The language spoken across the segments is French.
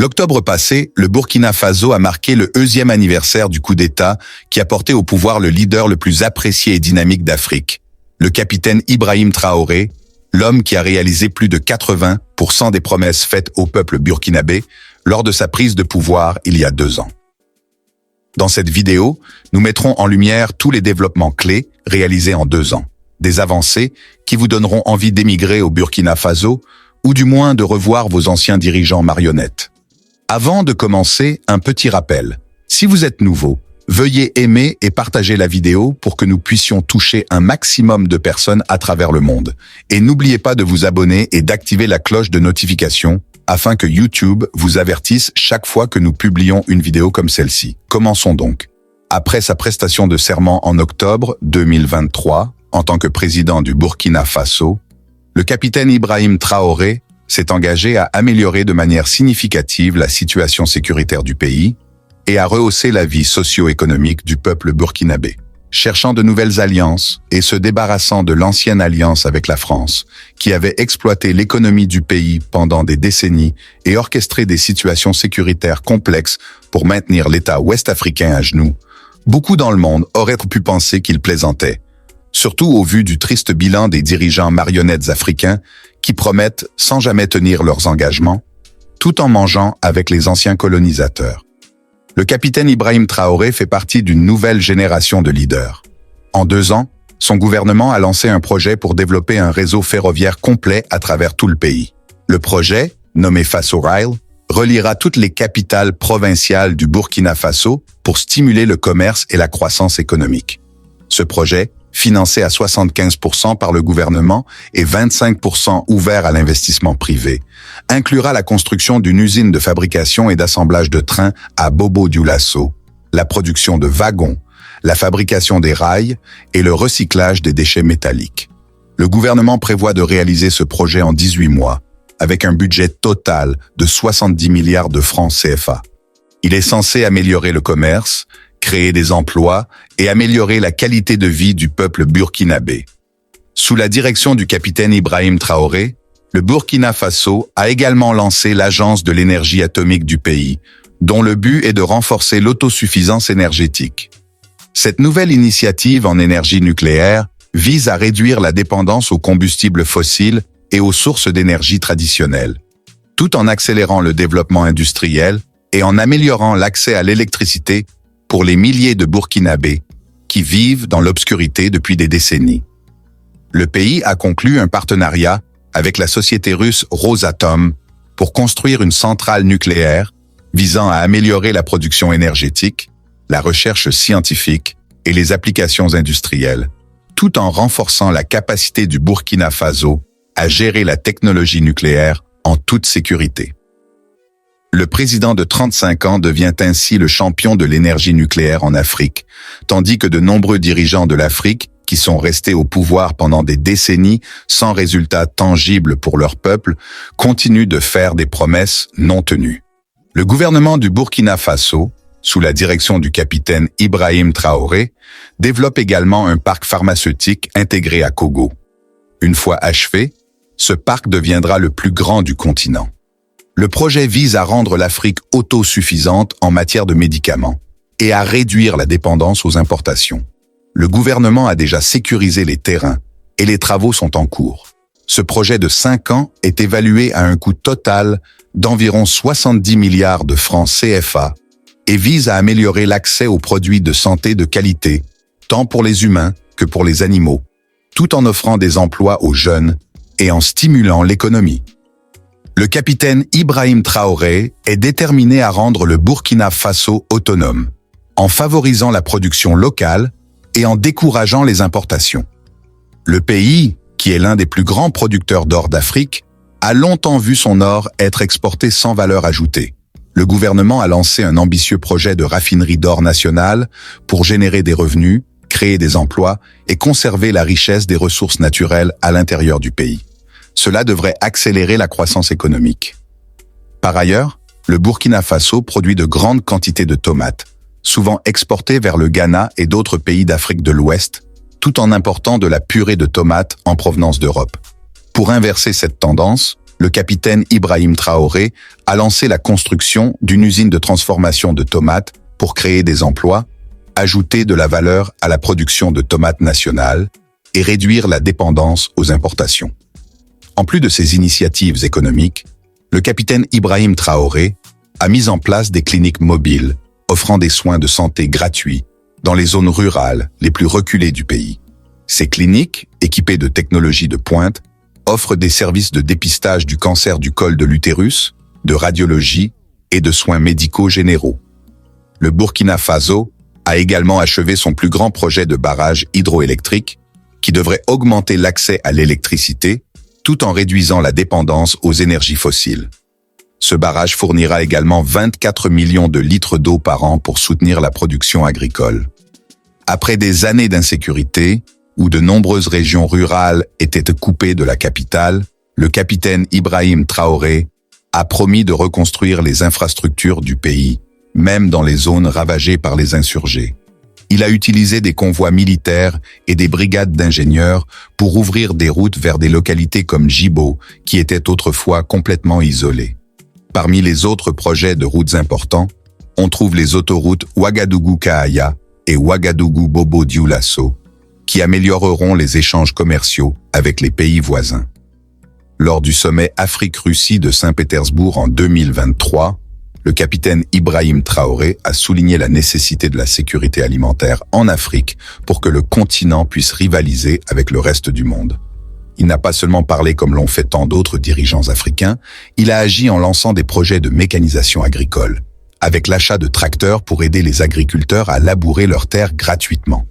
L'octobre passé, le Burkina Faso a marqué le 11e anniversaire du coup d'État qui a porté au pouvoir le leader le plus apprécié et dynamique d'Afrique, le capitaine Ibrahim Traoré, l'homme qui a réalisé plus de 80% des promesses faites au peuple burkinabé lors de sa prise de pouvoir il y a 2 ans. Dans cette vidéo, nous mettrons en lumière tous les développements clés réalisés en 2 ans, des avancées qui vous donneront envie d'émigrer au Burkina Faso ou du moins de revoir vos anciens dirigeants marionnettes. Avant de commencer, un petit rappel. Si vous êtes nouveau, veuillez aimer et partager la vidéo pour que nous puissions toucher un maximum de personnes à travers le monde. Et n'oubliez pas de vous abonner et d'activer la cloche de notification afin que YouTube vous avertisse chaque fois que nous publions une vidéo comme celle-ci. Commençons donc. Après sa prestation de serment en octobre 2023, en tant que président du Burkina Faso, le capitaine Ibrahim Traoré s'est engagé à améliorer de manière significative la situation sécuritaire du pays et à rehausser la vie socio-économique du peuple burkinabé. Cherchant de nouvelles alliances et se débarrassant de l'ancienne alliance avec la France, qui avait exploité l'économie du pays pendant des décennies et orchestré des situations sécuritaires complexes pour maintenir l'État ouest-africain à genoux, beaucoup dans le monde auraient pu penser qu'il plaisantait, surtout au vu du triste bilan des dirigeants marionnettes africains qui promettent sans jamais tenir leurs engagements, tout en mangeant avec les anciens colonisateurs. Le capitaine Ibrahim Traoré fait partie d'une nouvelle génération de leaders. En 2 ans, son gouvernement a lancé un projet pour développer un réseau ferroviaire complet à travers tout le pays. Le projet, nommé Faso Rail, reliera toutes les capitales provinciales du Burkina Faso pour stimuler le commerce et la croissance économique. Ce projet, financé à 75% par le gouvernement et 25% ouvert à l'investissement privé, inclura la construction d'une usine de fabrication et d'assemblage de trains à Bobo-Dioulasso, la production de wagons, la fabrication des rails et le recyclage des déchets métalliques. Le gouvernement prévoit de réaliser ce projet en 18 mois, avec un budget total de 70 milliards de francs CFA. Il est censé améliorer le commerce, créer des emplois et améliorer la qualité de vie du peuple burkinabé. Sous la direction du capitaine Ibrahim Traoré, le Burkina Faso a également lancé l'Agence de l'énergie atomique du pays, dont le but est de renforcer l'autosuffisance énergétique. Cette nouvelle initiative en énergie nucléaire vise à réduire la dépendance aux combustibles fossiles et aux sources d'énergie traditionnelles, tout en accélérant le développement industriel et en améliorant l'accès à l'électricité pour les milliers de Burkinabés qui vivent dans l'obscurité depuis des décennies. Le pays a conclu un partenariat avec la société russe Rosatom pour construire une centrale nucléaire visant à améliorer la production énergétique, la recherche scientifique et les applications industrielles, tout en renforçant la capacité du Burkina Faso à gérer la technologie nucléaire en toute sécurité. Le président de 35 ans devient ainsi le champion de l'énergie nucléaire en Afrique, tandis que de nombreux dirigeants de l'Afrique, qui sont restés au pouvoir pendant des décennies sans résultats tangibles pour leur peuple, continuent de faire des promesses non tenues. Le gouvernement du Burkina Faso, sous la direction du capitaine Ibrahim Traoré, développe également un parc pharmaceutique intégré à Kogo. Une fois achevé, ce parc deviendra le plus grand du continent. Le projet vise à rendre l'Afrique autosuffisante en matière de médicaments et à réduire la dépendance aux importations. Le gouvernement a déjà sécurisé les terrains et les travaux sont en cours. Ce projet de 5 ans est évalué à un coût total d'environ 70 milliards de francs CFA et vise à améliorer l'accès aux produits de santé de qualité, tant pour les humains que pour les animaux, tout en offrant des emplois aux jeunes et en stimulant l'économie. Le capitaine Ibrahim Traoré est déterminé à rendre le Burkina Faso autonome, en favorisant la production locale et en décourageant les importations. Le pays, qui est l'un des plus grands producteurs d'or d'Afrique, a longtemps vu son or être exporté sans valeur ajoutée. Le gouvernement a lancé un ambitieux projet de raffinerie d'or nationale pour générer des revenus, créer des emplois et conserver la richesse des ressources naturelles à l'intérieur du pays. Cela devrait accélérer la croissance économique. Par ailleurs, le Burkina Faso produit de grandes quantités de tomates, souvent exportées vers le Ghana et d'autres pays d'Afrique de l'Ouest, tout en important de la purée de tomates en provenance d'Europe. Pour inverser cette tendance, le capitaine Ibrahim Traoré a lancé la construction d'une usine de transformation de tomates pour créer des emplois, ajouter de la valeur à la production de tomates nationales et réduire la dépendance aux importations. En plus de ces initiatives économiques, le capitaine Ibrahim Traoré a mis en place des cliniques mobiles offrant des soins de santé gratuits dans les zones rurales les plus reculées du pays. Ces cliniques, équipées de technologies de pointe, offrent des services de dépistage du cancer du col de l'utérus, de radiologie et de soins médicaux généraux. Le Burkina Faso a également achevé son plus grand projet de barrage hydroélectrique qui devrait augmenter l'accès à l'électricité tout en réduisant la dépendance aux énergies fossiles. Ce barrage fournira également 24 millions de litres d'eau par an pour soutenir la production agricole. Après des années d'insécurité, où de nombreuses régions rurales étaient coupées de la capitale, le capitaine Ibrahim Traoré a promis de reconstruire les infrastructures du pays, même dans les zones ravagées par les insurgés. Il a utilisé des convois militaires et des brigades d'ingénieurs pour ouvrir des routes vers des localités comme Djibo, qui étaient autrefois complètement isolées. Parmi les autres projets de routes importants, on trouve les autoroutes Ouagadougou-Kahaya et Ouagadougou-Bobo-Dioulasso, qui amélioreront les échanges commerciaux avec les pays voisins. Lors du sommet Afrique-Russie de Saint-Pétersbourg en 2023, le capitaine Ibrahim Traoré a souligné la nécessité de la sécurité alimentaire en Afrique pour que le continent puisse rivaliser avec le reste du monde. Il n'a pas seulement parlé comme l'ont fait tant d'autres dirigeants africains, il a agi en lançant des projets de mécanisation agricole, avec l'achat de tracteurs pour aider les agriculteurs à labourer leurs terres gratuitement.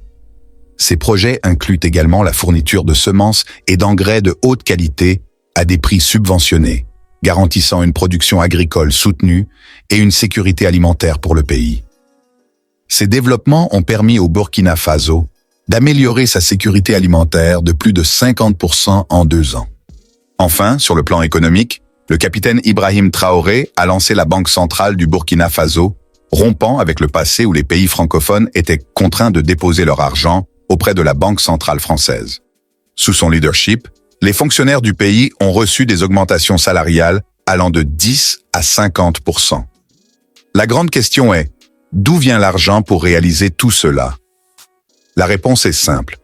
Ces projets incluent également la fourniture de semences et d'engrais de haute qualité à des prix subventionnés, garantissant une production agricole soutenue et une sécurité alimentaire pour le pays. Ces développements ont permis au Burkina Faso d'améliorer sa sécurité alimentaire de plus de 50% en 2 ans. Enfin, sur le plan économique, le capitaine Ibrahim Traoré a lancé la Banque centrale du Burkina Faso, rompant avec le passé où les pays francophones étaient contraints de déposer leur argent auprès de la Banque centrale française. Sous son leadership, les fonctionnaires du pays ont reçu des augmentations salariales allant de 10 à 50%. La grande question est, d'où vient l'argent pour réaliser tout cela? La réponse est simple.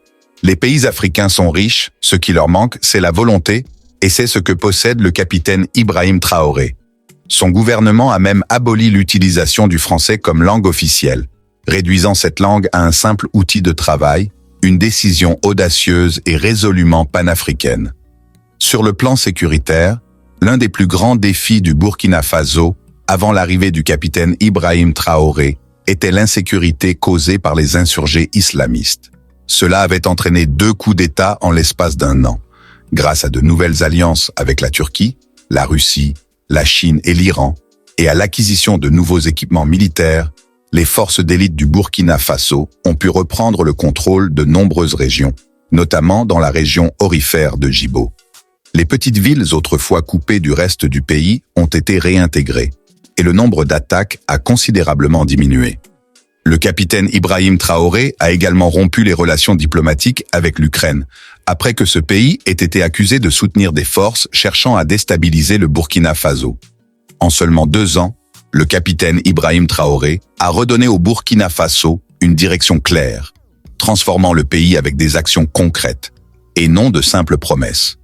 Les pays africains sont riches, ce qui leur manque, c'est la volonté, et c'est ce que possède le capitaine Ibrahim Traoré. Son gouvernement a même aboli l'utilisation du français comme langue officielle, réduisant cette langue à un simple outil de travail, une décision audacieuse et résolument panafricaine. Sur le plan sécuritaire, l'un des plus grands défis du Burkina Faso, avant l'arrivée du capitaine Ibrahim Traoré, était l'insécurité causée par les insurgés islamistes. Cela avait entraîné 2 coups d'État en l'espace d'1 an. Grâce à de nouvelles alliances avec la Turquie, la Russie, la Chine et l'Iran, et à l'acquisition de nouveaux équipements militaires, les forces d'élite du Burkina Faso ont pu reprendre le contrôle de nombreuses régions, notamment dans la région aurifère de Djibo. Les petites villes autrefois coupées du reste du pays ont été réintégrées, et le nombre d'attaques a considérablement diminué. Le capitaine Ibrahim Traoré a également rompu les relations diplomatiques avec l'Ukraine, après que ce pays ait été accusé de soutenir des forces cherchant à déstabiliser le Burkina Faso. En seulement 2 ans, le capitaine Ibrahim Traoré a redonné au Burkina Faso une direction claire, transformant le pays avec des actions concrètes, et non de simples promesses.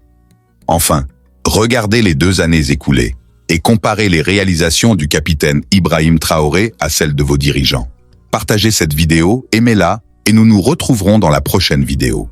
Enfin, regardez les 2 années écoulées, et comparez les réalisations du capitaine Ibrahim Traoré à celles de vos dirigeants. Partagez cette vidéo, aimez-la, et nous nous retrouverons dans la prochaine vidéo.